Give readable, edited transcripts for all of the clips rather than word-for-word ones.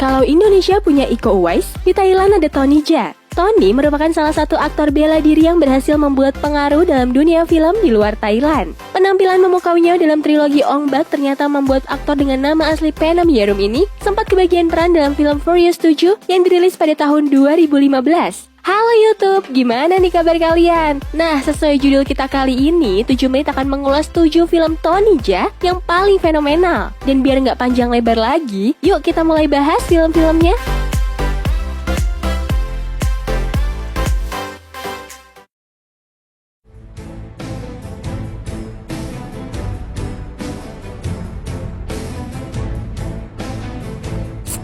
Kalau Indonesia punya Iko Uwais, di Thailand ada Tony Jaa. Tony merupakan salah satu aktor bela diri yang berhasil membuat pengaruh dalam dunia film di luar Thailand. Penampilan memukaunya dalam trilogi Ong Bak ternyata membuat aktor dengan nama asli Phnom Yerum ini sempat kebagian peran dalam film Furious 7 yang dirilis pada tahun 2015. Halo YouTube, gimana nih kabar kalian? Nah, sesuai judul kita kali ini, 7 menit akan mengulas 7 film Tony Jaa yang paling fenomenal. Dan biar nggak panjang lebar lagi, yuk kita mulai bahas film-filmnya.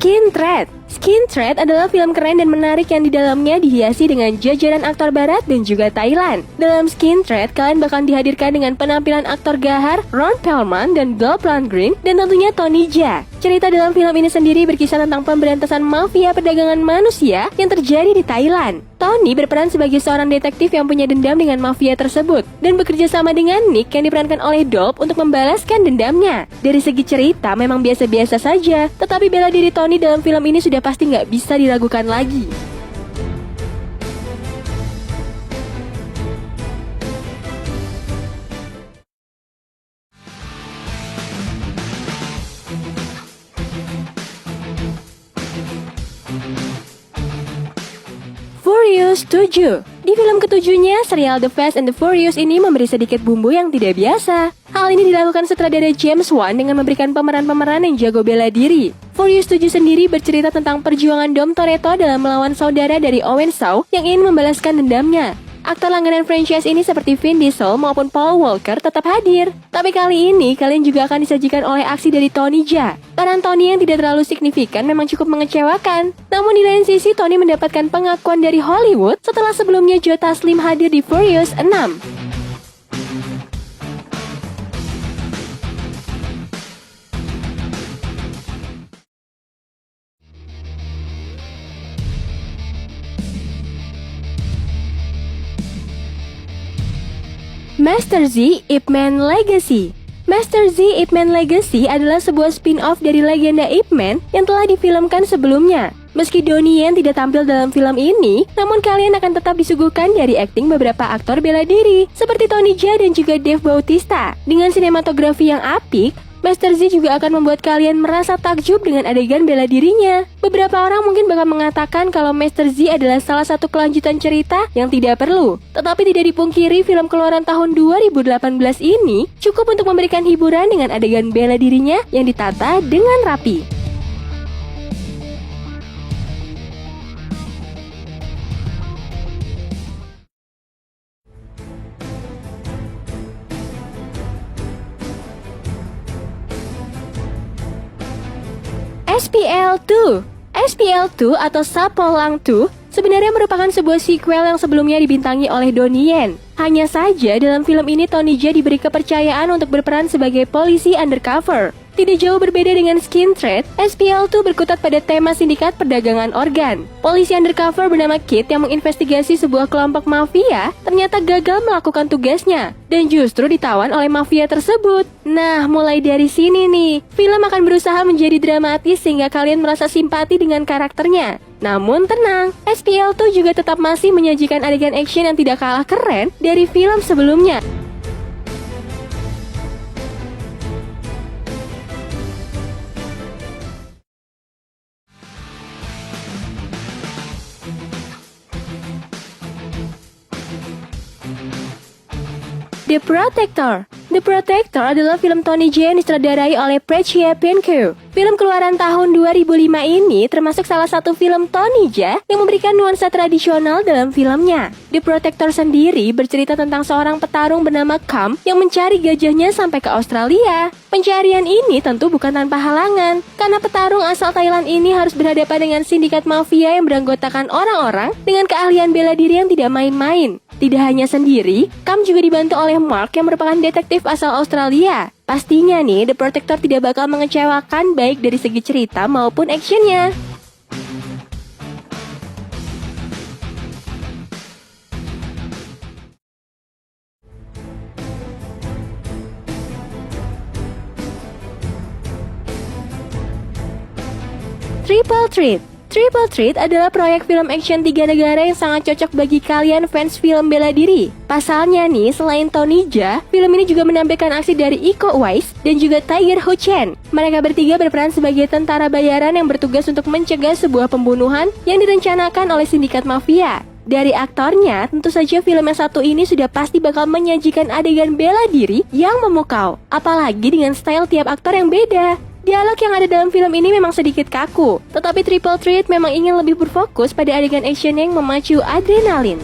Skin Trade. Skin Trade adalah film keren dan menarik yang di dalamnya dihiasi dengan jajaran aktor barat dan juga Thailand. Dalam Skin Trade, kalian bakal dihadirkan dengan penampilan aktor gahar Ron Perlman dan Dolph Lundgren dan tentunya Tony Jaa. Cerita dalam film ini sendiri berkisah tentang pemberantasan mafia perdagangan manusia yang terjadi di Thailand. Tony berperan sebagai seorang detektif yang punya dendam dengan mafia tersebut dan bekerja sama dengan Nick yang diperankan oleh Dolph untuk membalaskan dendamnya. Dari segi cerita memang biasa-biasa saja, tetapi bela diri Tony dalam film ini sudah pasti nggak bisa diragukan lagi. Furious 7. Di film ketujuhnya, serial The Fast and the Furious ini memberi sedikit bumbu yang tidak biasa. Hal ini dilakukan sutradara James Wan dengan memberikan pemeran-pemeran yang jago bela diri. Furious 7 sendiri bercerita tentang perjuangan Dom Toretto dalam melawan saudara dari Owen Shaw yang ingin membalaskan dendamnya. Aktor langganan franchise ini seperti Vin Diesel maupun Paul Walker tetap hadir. Tapi kali ini, kalian juga akan disajikan oleh aksi dari Tony Jaa. Peran Tony yang tidak terlalu signifikan memang cukup mengecewakan. Namun di lain sisi, Tony mendapatkan pengakuan dari Hollywood setelah sebelumnya Joe Taslim hadir di Furious 6. Master Z Ip Man Legacy. Master Z Ip Man Legacy adalah sebuah spin-off dari legenda Ip Man yang telah difilmkan sebelumnya. Meski Donnie Yen tidak tampil dalam film ini, namun kalian akan tetap disuguhkan dari akting beberapa aktor bela diri, seperti Tony Jaa dan juga Dave Bautista. Dengan sinematografi yang apik, Master Z juga akan membuat kalian merasa takjub dengan adegan bela dirinya. Beberapa orang mungkin bakal mengatakan kalau Master Z adalah salah satu kelanjutan cerita yang tidak perlu. Tetapi tidak dipungkiri film keluaran tahun 2018 ini cukup untuk memberikan hiburan dengan adegan bela dirinya yang ditata dengan rapi. SPL2. SPL2 atau Sapolang 2 sebenarnya merupakan sebuah sequel yang sebelumnya dibintangi oleh Donnie Yen. Hanya saja dalam film ini Tony Jaa diberi kepercayaan untuk berperan sebagai polisi undercover. Tidak jauh berbeda dengan Skin Trade, SPL2 berkutat pada tema sindikat perdagangan organ. Polisi undercover bernama Kit yang menginvestigasi sebuah kelompok mafia ternyata gagal melakukan tugasnya dan justru ditawan oleh mafia tersebut. Nah, mulai dari sini nih, film akan berusaha menjadi dramatis sehingga kalian merasa simpati dengan karakternya. Namun tenang, SPL2 juga tetap masih menyajikan adegan action yang tidak kalah keren dari film sebelumnya. The Protector. The Protector adalah film Tony Jaa yang disutradarai oleh Prachya Pinko. Film keluaran tahun 2005 ini termasuk salah satu film Tony Jaa yang memberikan nuansa tradisional dalam filmnya. The Protector sendiri bercerita tentang seorang petarung bernama Kam yang mencari gajahnya sampai ke Australia. Pencarian ini tentu bukan tanpa halangan, karena petarung asal Thailand ini harus berhadapan dengan sindikat mafia yang beranggotakan orang-orang dengan keahlian bela diri yang tidak main-main. Tidak hanya sendiri, Kam juga dibantu oleh Mark yang merupakan detektif asal Australia. Pastinya nih, The Protector tidak bakal mengecewakan baik dari segi cerita maupun actionnya. Triple Threat. Triple Threat adalah proyek film action 3 negara yang sangat cocok bagi kalian fans film bela diri. Pasalnya nih, selain Tony Jaa, film ini juga menampilkan aksi dari Iko Uwais dan juga Tiger Ho Chen. Mereka bertiga berperan sebagai tentara bayaran yang bertugas untuk mencegah sebuah pembunuhan yang direncanakan oleh sindikat mafia. Dari aktornya, tentu saja film yang satu ini sudah pasti bakal menyajikan adegan bela diri yang memukau. Apalagi dengan style tiap aktor yang beda. Dialog yang ada dalam film ini memang sedikit kaku, tetapi Triple Threat memang ingin lebih berfokus pada adegan action yang memacu adrenalin.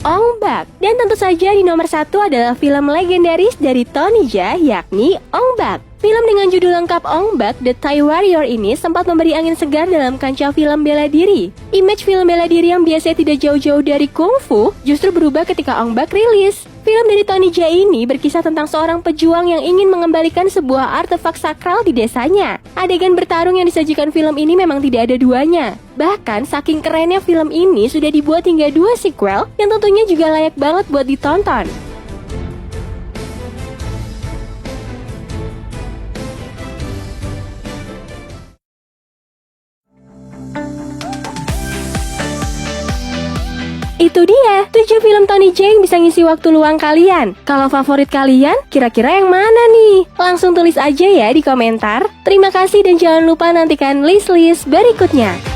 Ong Bak. Dan tentu saja di nomor 1 adalah film legendaris dari Tony Jaa, yakni Ong Bak. Film dengan judul lengkap Ong Bak, The Thai Warrior ini sempat memberi angin segar dalam kancah film bela diri. Image film bela diri yang biasanya tidak jauh-jauh dari kungfu justru berubah ketika Ong Bak rilis. Film dari Tony Jaa ini berkisah tentang seorang pejuang yang ingin mengembalikan sebuah artefak sakral di desanya. Adegan bertarung yang disajikan film ini memang tidak ada duanya. Bahkan saking kerennya film ini sudah dibuat hingga 2 sequel yang tentunya juga layak banget buat ditonton. Itu dia 7 film Tony Jaa yang bisa ngisi waktu luang kalian. Kalau favorit kalian, kira-kira yang mana nih? Langsung tulis aja ya di komentar. Terima kasih dan jangan lupa nantikan list-list berikutnya.